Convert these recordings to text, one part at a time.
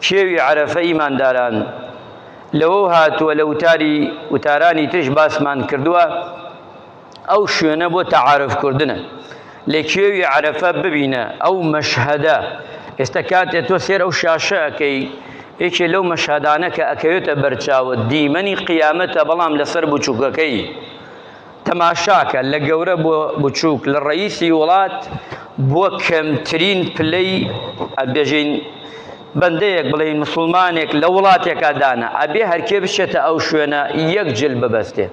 کێوی عەرەفە ئیمانداران لەوە هاتووە لە وتارانی ترش باسمان کردووە ئەو شوێنە بۆ تەعارفکردنە لە کێوی عەرەفە ببینە ئەو مەشهەدە. ئێستا کاتێ تۆ سێر ئەو شاشە ئەەکەی یەکێ لەو مەشهەدانە کە ئەکەوێتە بەرچاوە دیمەنی قیامەتە، بەڵام لەسەر بچووکەکەی تەماشاکە لە گەورە بۆ بچووک، لە ڕەئیسی وڵات بۆ کەمترین پلەی ئەبێژین بەندەیەک بڵێن مسڵمانێک لە وڵاتێکا دانا ئەبێ هەرکێ بچێتە ئەو شوێنە یەک جل ببەستێت.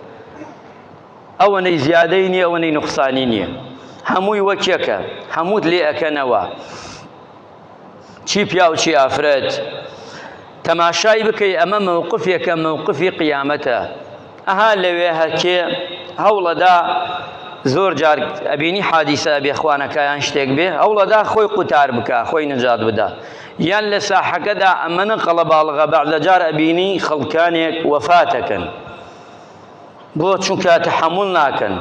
ئەوەنەی زیادەی نییە، ئەوەنەی نوقسانی نییە، هەمووی وەکێکە، هەمووت لێ ئەکەنەوە، چی پیا و چی ئافرەت. تەماشای بکەی ئەمە مووقفێکە، مووقفی قیامەتە. ئەها لەوێ هەرکێ هەوڵەدا زۆر جار ئەبینی حادیسە بێخوانەکەیان شتێک بێ هەوڵەدا خۆی قوتار بکە، خۆی نەجات بدا، یان لە ساحەکەدا ئەمەنە قەڵەباڵغە بەعدە جار ئەبینی خەڵکانێک وەفاتەکەن بۆ چونکە تەحەموڵ ناکەن.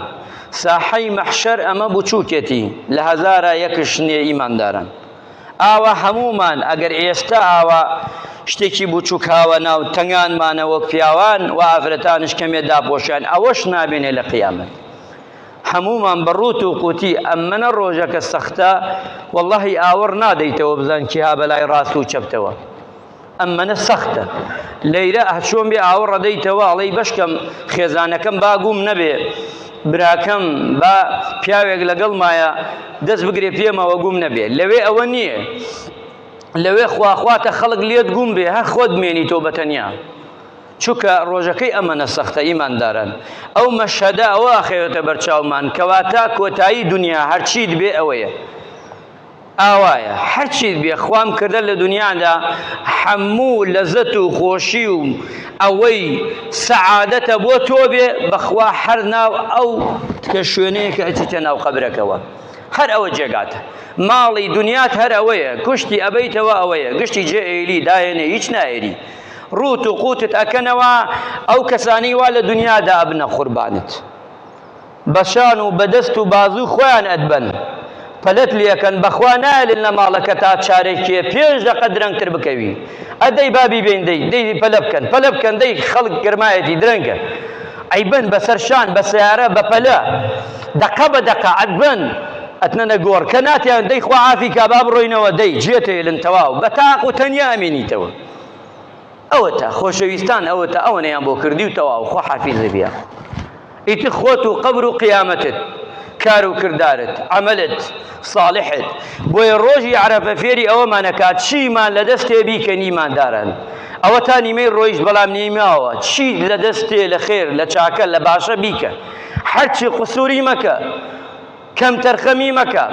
ساحەی مەحشەر ئەمە بچووکێتی لە هەزارە یەکش نییە ئیمانداران. ئاوا هەمومان ئەگەر ئێستا ئاوا شتێکی بچووک هاوە ناو تەنگانمانە وەک پیاوان و ئافرەتانش کەمێ داپۆشیان، ئەوەش نابێنێ لە قیامەت. هەمومان بەڕوت و قوتی ئەمەنە ڕۆژەکە سەختە، وەڵڵاهی ئاوەڕ نادەیتەوە بزان کی ها بەلای ڕاست و چەپتەوە. ئەمەنە سەختە، لەیرە هەچۆن بێ ئاوەڕ ڕەدەیتەوە ئەڵەی بەشکەم خێزانەکەم باگوم نەبێ، براکەم با پیاوێک لەگەڵ مایە دەست بگرێ پێمەوە گوم نەبێ. لەوێ ئەوە نییە، لەوێ خواخواتە خەڵک لێت گوم بێ هەر خۆت مێنیتەوە بەتەنیا، چونکە ڕۆژەکەی ئەمەنە سەختە ئیمانداران. ئەو مەشهەدە ئەوە ئاخەوێتە بەرچاومان، کەواتە کۆتایی دنیا هەرچیت بێ ئەوەیە، ئاوایە هەرچیت بێ خوام کردە لە دنیادا هەموو لەزەت و خۆشی و ئەوەی سەعادەتە بۆ تۆ بێ بەخوا هەر ناو ئەو کە شوێنەیە کە ئەچیتە ناو قەبرەکەوە، هەر ئەوە جێگاتە. ماڵی دنیات هەر ئەوەیە، کوشتی ئەبەیتەوە ئەوەیە، گشتی جێ ئێلی داهێنێ هیچ نائێری، ڕوت و قوتت ئەکەنەوە ئەو کەسانی وا لە دنیادا ئەبنە قوربانت، بەشان و بەدەست و بازوو خۆیان ئەدبەن، پەلەت لێەکەن بەخوا نایلن لە ماڵەکە تا چارێکێ پێش دەقە درەنگتر بکەوی. ئەدەی بابی بێن دەی پەلە بکەن، پەلە بکەن، دەی خەڵک گرمایەتی درەنگە، ئەیبن بەسەر شان بە سیارە بە پەلە دەقە بە دەقە ئەدبن ئەتنەنە گۆڕ کە ناتیان دەی خوا عافیکە با بڕۆینەوە، دەی جێتێلن تەواو بە تاق و تەنیا ئەمێنیتەوە. ئەوەتە خۆشەویستان، ئەوەتە ئەوەنەیان بۆ کردی و تەواو خۆ حافیزە بیا. ئیتر خۆت و قەبر و قیامەتت، کار و کردارت، عەمەلت صالحت. بۆیە ڕۆژی عەرەفە فێری ئەوەمانەکات چیمان لە دەستێ بیکەن ئیمانداران. ئەوە تا نیمەی ڕۆیشت بەڵام نیماوە، چی لە دەستێ لە خێر لە چاکە لە باشە بیکە، هەرچی قسووری مەکە، کەم تەرخەمی مەکە،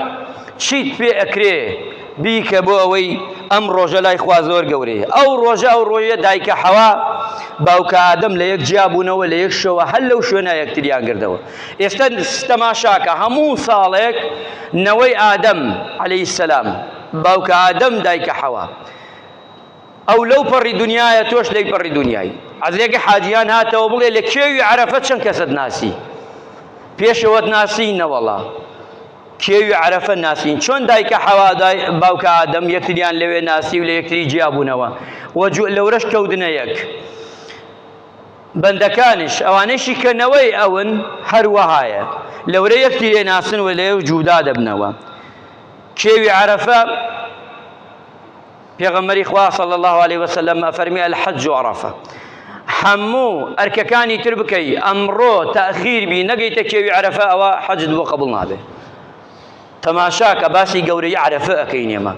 چیت پێ ئەکرێ بیکە بۆ ئەوەی ئەم ڕۆژە لای خوا زۆر گەورەیە. ئەو ڕۆژە دایکە حەوا باوکە ئادەم لە یەک جیابوونەوە لە یەک شەوە هەر لەو شوێنە یەکتریان گردەوە. ئێستا تەماشاکە هەموو ساڵێک نەوەی ئادەم عەلەیهی سەلام، باوکە ئادەم دایکە حەوا، ئەو لەو پەڕی دنیایە تۆش لەی پەڕی دنیایی. عەزیزێکی حاجیان هاتەوە بڵێ لە کێوی عەرەفە چەند کەست ناسی؟ پێشەوەت ناسینە وەڵا کێوی عەرەفە ناسین. چۆن دایکە حەوا باوکە ئادەم یەکتریان لەوێ ناسی و لە یەکتری جیابوونەوە و لەورەش کەوتنە یەک. بەندەکانش ئەوانەیشی کە نەوەی ئەون هەروەهایە لەورە یەکتری ناسن و لەوێ جودا دەبنەوە. کێوی عەرەفە پێغەمبەری خوا صلی الله علیه وسلم ئەفەرمی الحەج عەرەفە، هەموو ئەرکەکانی تر بکەی ئەمڕۆ تەئخیر بی نەگەیتە کێوی عەرەفە ئەوە حەجت بۆ قبوڵ نابێ. تەماشاکە باسی گەورەی عەرەفە ئەکەین ئێمە،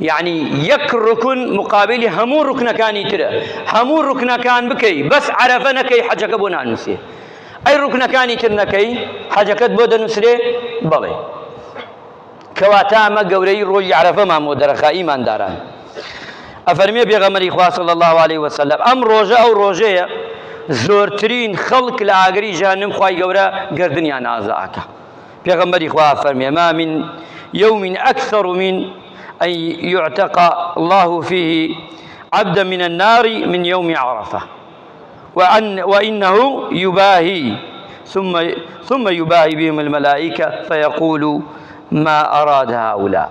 یعنی یەک ڕوکن مقابلی هەموو ڕوکنەکانی ترە، هەموو ڕوکنەکان بکەی بەس عەرەفە نەکەی حەجەکە بۆ نانووسێ. ئەی ڕوکنەکانی تر نەکەی حەجەکەت بۆ دەنووسرێ؟ بەڵێ. کەواتە ئەمە گەورەی ڕۆژی عەرەفەمان بۆ دەرەخا ئیمانداران. ئەفەرمێ پێغەمبەری خوا صلی الله علیه وسلم ئەم ڕۆژە ئەو ڕۆژەیە زۆرترین خەڵک لە ئاگری جەهەنەم خوای گەورە گردنیان ئازاکە. پێغەمبەری خوا فەرمێ ما من يوم أكثر من أن يعتق الله فيه عبدا من النار من يوم عرفة وإنه يباهي ثم يباهي بهم الملائكة فيقول ما أراد هؤلاء.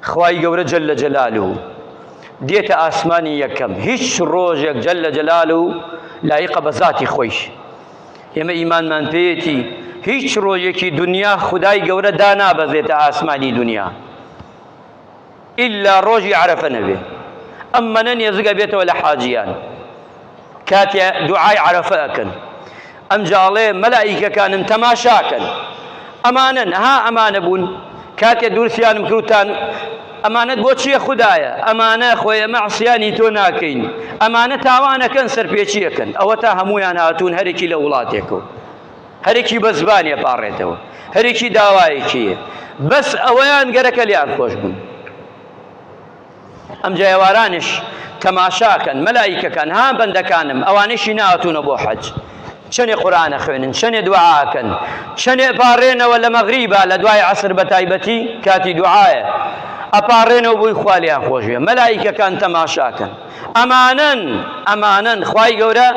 خواي گەورە جل جلاله دێتە ئاسمانی یەکەم هیچ ڕۆژێک جەلە جەلال و لایقە بە ذاتی خۆیش ئێمە ئیمانمان پێیەتی هیچ ڕۆژێکی دنیا خودای گەورە دانابەزێتە ئاسمانی دنیا ئیلا ڕۆژی عەرەفە نەبێ ئەممەنە نێزگە بێتەوە لە حاجیان کاتێ دوعای عەرەفە ئەکەن ئەمجاڵێ مەلائیکەکانن تەماشاکەن ئەمانن ها ئەمانە بوون کاتێ دوورسیانم کردوتان ئەمانەت بۆ چییە خودایە ئەمانە خۆی ئەمە عسیانی تۆ ناکەین ئەمانە تاوانەکەن سەرپێچیەکەن ئەوە تا هەمویان هاتوون هەرێکی لە وڵاتێکەوە هەرێکی بە زبانێ پاڕێتەوە هەرێکی داوایەکیە بەس ئەوەیان گەرەکە لیان خۆش بوون ئەم جایوارانش تەماشاکەن مەلایکەکان ها بەندەکانم ئەوانشی نهاتوونە بۆ حەج چەندێ قورئانە خوێنن چەندێ دوعاکەن چەندێ پاڕێنەوە لە مەغریبە لە دوای عەسر بە تایبەتی کاتی دوعایە ئەپاڕێنەوە بۆی خوا لیان خۆش بێ مەلایکەکان تەماشاکەن ئەمانن خوای گەورە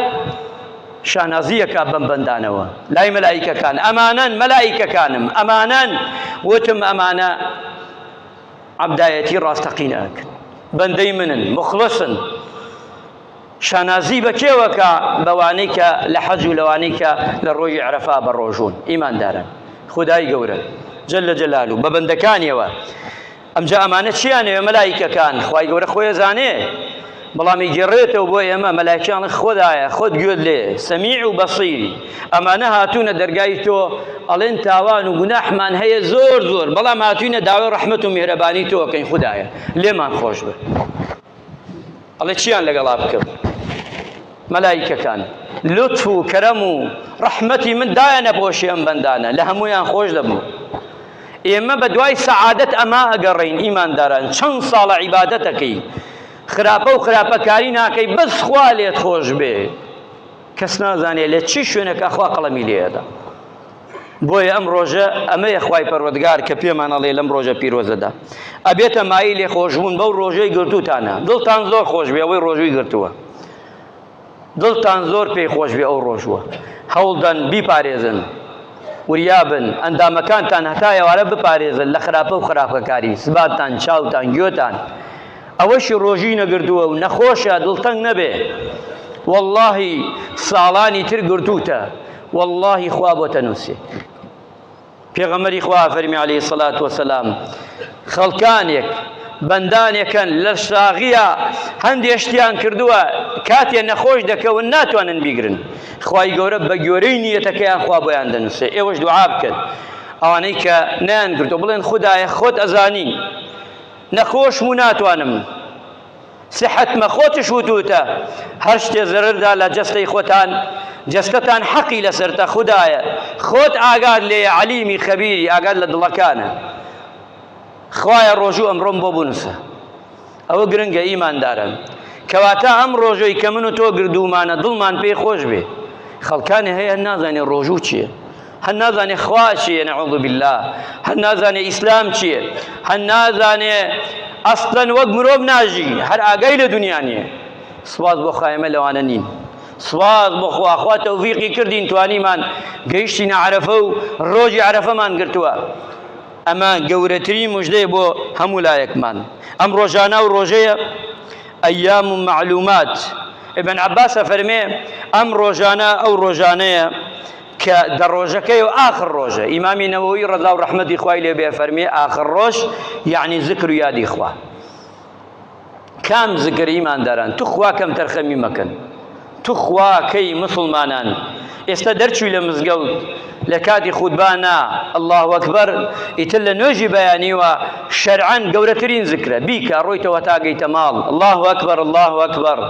شانازیەکە بەم بەندانەوە لای مەلایکەکان ئەمانن مەلایکەکانم ئەمانن وتم ئەمانە عەبدایەتی ڕاستەقینەکەن بەندەی منن مخلصن شانازی بە کێوەکە بەوانەی کە لە حەج و لەوانەی کە لە ڕۆژی عەرەفا بەڕۆژوون ئیماندارن خودای گەورە جەلە جەلالوو بە بەندەکانیەوە ئەمجا ئەمانە چیانەوێ مەلایکەکان خوای گەورە خۆی ئەزانێ بەڵامی گێڕێتەوە بۆ ئێمە مەلایکەیان خۆدایە خۆت گوێت لێ سەمیع و بەصیری ئەمانە هاتوونە دەرگای تۆ ئەڵێن تاوان و گوناحمان هەیە زۆر زۆر بەڵام هاتوونە داوای ڕەحمەت و میهرەبانی تۆکەین خودایە لێمان خۆش بێ ئەڵێ چیان لەگەڵا بکەم مەلایکەکان لوتف و کەرەم و ڕەحمەتی من دایەنە بۆشی ئەم بەندانە لە هەمویان خۆش دەبوو ئێمە بە دوای سەعادەت ئەما ئەگەڕین ئیمانداران چەند ساڵە عیبادەتەکەی خراپە و خراپەکاری ناکەی بەس خوا لێت خۆش بێ کەس نازانێت لە چی شوێنێکە خوا قەڵەمی لێدە بۆیە ئەم ڕۆژە ئەمەیە خوای پەروەردگار کە پێمان ئەڵێ لەم ڕۆژە پیرۆزەدا ئەبێتە مایی لێ خۆشبوون بەو ڕۆژەی گرتووتانە دڵتان زۆر خۆش بێ ئەوەی ڕۆژووی گرتووە دڵتان زۆر پێی خۆش بێ ئەو ڕۆژوە هەوڵدەن بیپارێزن وریابن ئەندامەکانتان هەتا ئێوارە بپارێزن لە خراپە و خراپەکاری سباتان چاوتان گوێتان ئەوەشی ڕۆژی نەگردووە و نەخۆشە دڵتەنگ نەبێ واللهی ساڵانی تر گرتووتە واللهی خوا بۆتە نووسێ پێغەمبەری خوا فەرمی عەلەیهی سەڵات وەسەلام خەڵکانێک بەندانێکن لە شاغیە هەندێک شتیان کردووە کاتێ نەخۆش دەکەون ناتوانن بیگرن خوای گەورە بە گوێرەی نیەتەکەیان خوا بۆیان دەنووسێ ئێوەش دوعا بکەن ئەوانەی کە نەیان گرتووە بڵێن خودایە خۆت ئەزانی نەخۆشم و ناتوانم سحەتمە خۆتش وتوتە هەر شتێ زەرەردا لە جەستەی خۆتان جەستەتان حەقی لەسەرتە خودایە خۆت ئاگاد لێیە عەلیمی خەبیری ئاگاد لە دڵەکانە خوایە ڕۆژوو ئەمڕۆم بۆ بنووسە ئەوە گرنگە ئیماندارن کەواتە ئەم ڕۆژۆی کە من و تۆ گردومانە دڵمان پێی خۆش بێ خەڵکانی هەیە هەر نازانێ ڕۆژوو چییە هەر نازانێ خوا چییە نەعوذ بالله هەر نازانێ ئیسلام چییە هەر نازانێ ئەسڵەن وەک مرۆڤ ناژی هەر ئاگای لە دنیا نییە سوپاس بۆ خوا ئێمە لەوانە نین سوپاس بۆ خوا خوا تەوفیقی کردین توانیمان گەیشتینە عەرەفە و ڕۆژی عەرەفەمان گرتووە ئەمە گەورەترین موژدەیە بۆ هەموو لایەکمان ئەم ڕۆژانە و ڕۆژەیە ئەیام و معلومات ئیبن عەباسە فەرمێ ئەم ڕۆژانە ئەو ڕۆژانەیە کە دەڕۆژەکەی و ئاخر ڕۆژە ئیمامی نەوەوی ڕەضا و ڕەحمەتی خوای لێ بێ فەرمێ ئاخر ڕۆژ یعنی ذکر و یادی خوا کام ذکر ئیمانداران تو خوا کەم تەرخەمی مەکەن تو خوا کەی مسڵمانان ئێستا دەرچووی لە مزگەوت لە کاتی خوتبانا الله ئەکبەر ئیتر لە نوێژی بەیانیوە شەرعەن گەورەترین ذکرە بیکە ڕۆیتەوە تا گەیتە ماڵ الله ئەکبەر الله ئەکبەر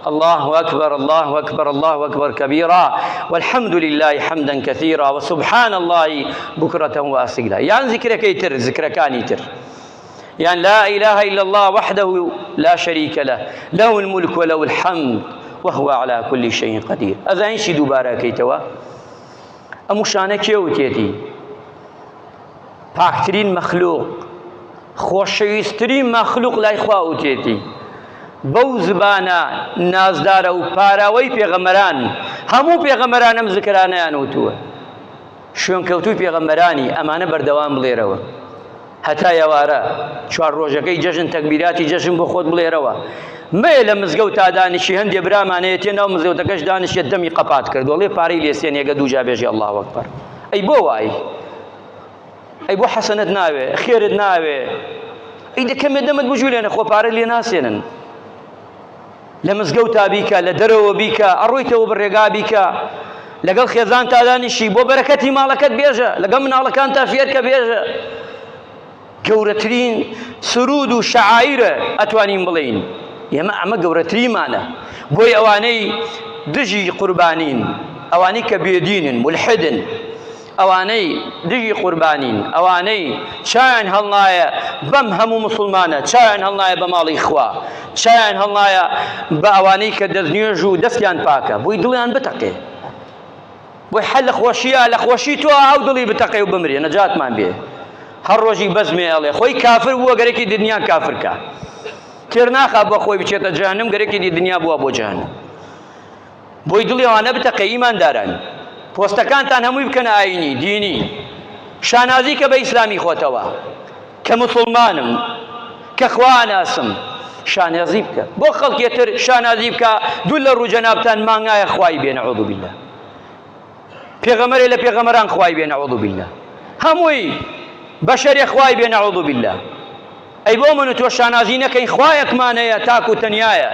الله أكبر الله أكبر الله أكبر كبيرا والحمد لله حمدا كثيرا وسبحان الله بكرة وأصيلا يعني ذكرك يتر ذكر كان يتر يعني لا إله إلا الله وحده لا شريك له له الملك وله الحمد وهو على كل شيء قدير هذا إنشي دوباره كيتوا أمشانك يوتيتي باكترين مخلوق خوشويسترين مخلوق لا إخواوتيتي بەو زبانە نازدارە و پاراوەی پێغەمبەران هەموو پێغەمبەران ئەم زکرانەیان وتووە شوێنکەوتووی پێغەمبەرانی ئەمانە بەردەوام بڵێرەوە هەتا ئێوارە چوار ڕۆژەکەی جەژن تەکبیراتی جەژن بۆ خۆت بڵێرەوە مێ لە مزگەوت تا دانیشی هەندێ برامانەیە تێ ناو مزگەوتەکەش دانیشێت دەمی قەپات کرد وەڵێ پارەی لێسێنێگە دووجا بێژی ئەڵڵاهو ئەکبەر ئەی بۆ وای ئەی بۆ حەسەنەت ناوێ خێرت ناوێ ئەی دەکەمێ دەمت بجوولێنە خۆ پارە لێ ناسێنن لە مزگەوتا بیکە لە دەرەوە بیکە ئەڕۆیتەوە بڕێگا بیکە لەگەڵ خێزان تا دانیشی بۆ بەرەکەتی ماڵەکەت بێژە لەگەڵ مناڵەکان تا فێرکە بێژە گەورەترین سرود و شەعائیرە ئەتوانین بڵێین ئێمە ئەمە گەورەتریمانە بۆی ئەوانەی دژی قوربانین ئەوانەی کە بێدینن مولحدن ئەوانەی دژی قوربانین ئەوانەی چایان هەڵنایە بەم هەموو مسلمانە چایان هەڵنایە بە ماڵی خوا چایان هەڵنایە بە ئەوانەی کە دەستنوێژ و دەستیان پاکە بۆی دڵیان بتەقێ بۆی حەل لە خۆشیە لە خۆشی تۆ ئەو دڵی بتەقێ و بمرێ نەجاتمان بێ هەر ڕۆژی بەزمێ ئەڵێ خۆی کافر بووە گەرەکی دنیا کافرکە تێر ناخا بۆ خۆی بچێتە جەهەنەم گەرەکی دنیا بووە بۆ جەهەنەم بۆی دڵی ئەوانە بتەقێ ئیمانداران پۆستەکانتان هەمووی بکەنە ئاینی دینی شانازی کە بە ئیسلامی خۆتەوە کە مسلمانم کە خوا ناسم شانازی بکە بۆ خەڵکێتر شانازی بکە دوو لە ڕوو جەنابتان مانگایە خوای بێ نەعوذ بالله پێغەمبەرێ لە پێغەمبەران خوای بێ نەعوذ بالله هەمووی بەشەرێ خوای بێ نەعوذ بالله ئەی بۆ من و تۆ شانازی نەکەین خوایەکمانەیە تاک و تەنیایە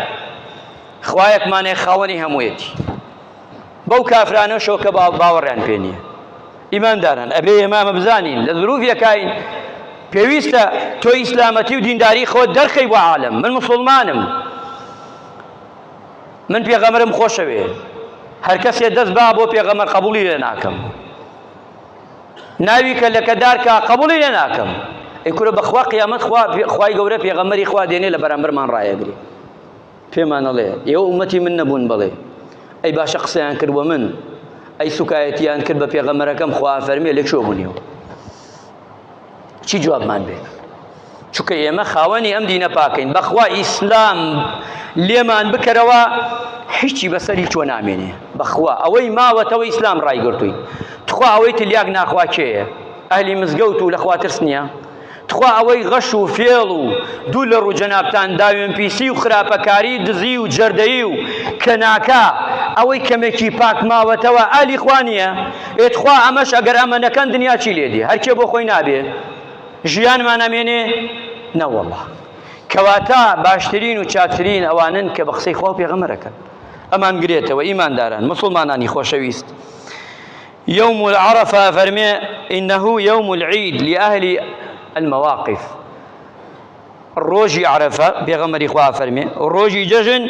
خوایەکمانەیە خاوەنی هەموویەتی بەو کافرانەشەوە کە باوەڕیان پێ نییە ئیمانداران ئەبێ ئێمە بزانین لە ظروفێکین پێویستە تۆ ئیسلامەتی و دینداری خۆت دەرخەی بۆ عالم من مسلمانم من پێغەمبەرم خۆشەوێ هەر کەسێ دەست با بۆ پێغەمبەر قبوڵی لێ ناکەم ناوی کە لە کەدارکە قبوڵی لێ ناکەم ئەی کورە بەخوا قیامەت خوای گەورە پێغەمبەری خوا دێنێ لە بەرامبەرمان ڕایەگری پێمان ئەڵێ ئێوە ئومەتی من نەبوون بڵێ ئەی باشە قسەیان کرد بۆ من ئەی سوکایەتیان کرد بە پێغەمبەرەکەم خوا فەرمێ لێک شۆ بوونیەوە چی جوابمان بێ چونکە ئێمە خاوەنی ئەم دینە پاکەین بەخوا ئیسلام لێمان بکەرەوە هیچی بەسەری چۆ نامێنێ بەخوا ئەوەی ماوەتەوە ئیسلام ڕایگرتووی تخوا ئەوەی تلیاک ناخوا کێیە ئەهلی مزگەوت و لەخوا ترس نییە تخوا ئەوەی غەش و فێڵ و دوو لە ڕوو جەنابتان داوێن پیسی و خراپەکاری دزی و جەردەیی و کەناکە ئەوەی کەمێکی پاک ماوەتەوە ئالی خوا نییە ئێتخوا ئەمەش ئەگەر ئەمە نەکەن دنیا چی لێدی هەرکێ بۆ خۆی نابێ ژیانمان ئەمێنێ نەوەڵڵا کەواتە باشترین و چاکترین ئەوانن کە بە قسەی خوا و پێغەمبەرەکەن ئەمان گرێتەوە ئیمانداران مسلمانانی خۆشەویست يوم العرفة فرمي إنه يوم العيد لأهل المواقف الروجي عرفة بيغمر إخوة فرمي الروجي ججن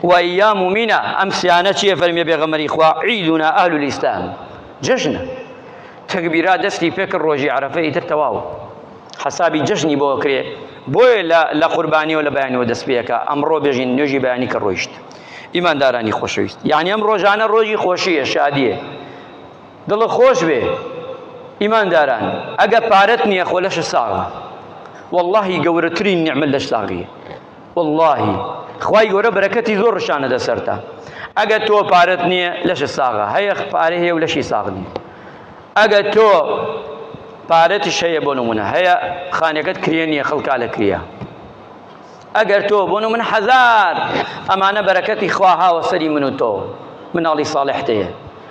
وأيام منى أمس يانتي فرمي بيغمر إخوة عيدنا أهل الإسلام ججن تكبيرات دستي فكر الروجي عرفة يترتواو حسابي ججني بوكري بوي لا قرباني ولا بياني ودس بيكا أمرو بيجين نجي بياني كالروجت إيمان داراني خوشويست يعني أمرو جانا الروجي خوشية شادية دڵ خۆش بێ ئیمانداران ئەگە پارەت نییە خۆ لەش ساغە واللهی گەورەترین نیعمەت لەش ساغیە واللهی خوای گەورە بەرەکەتی زۆر ڕشانەدە سەرتا ئەگە تۆ پارەت نییە لەش ساغە هەیە پارە هەیە و لەشی ساغ نییە ئەگە تۆ پارەتیش هەیە بۆ نمونە هەیە خانەکەت کرێ نییە خەڵکا لە کریا ئەگەر تۆ بۆ نمونە حەزار ئەمانە بەرەکەتی خوا هاوە سەری من و تۆ مناڵی ساڵحتەیە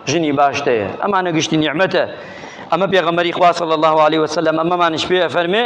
ژنی باشتەیە ئەمانە گشتی نیعمەتە ئەمە پێغەمبەری خوا صلی الله علیه وسلم ئەمەمانش پێ فەرمێ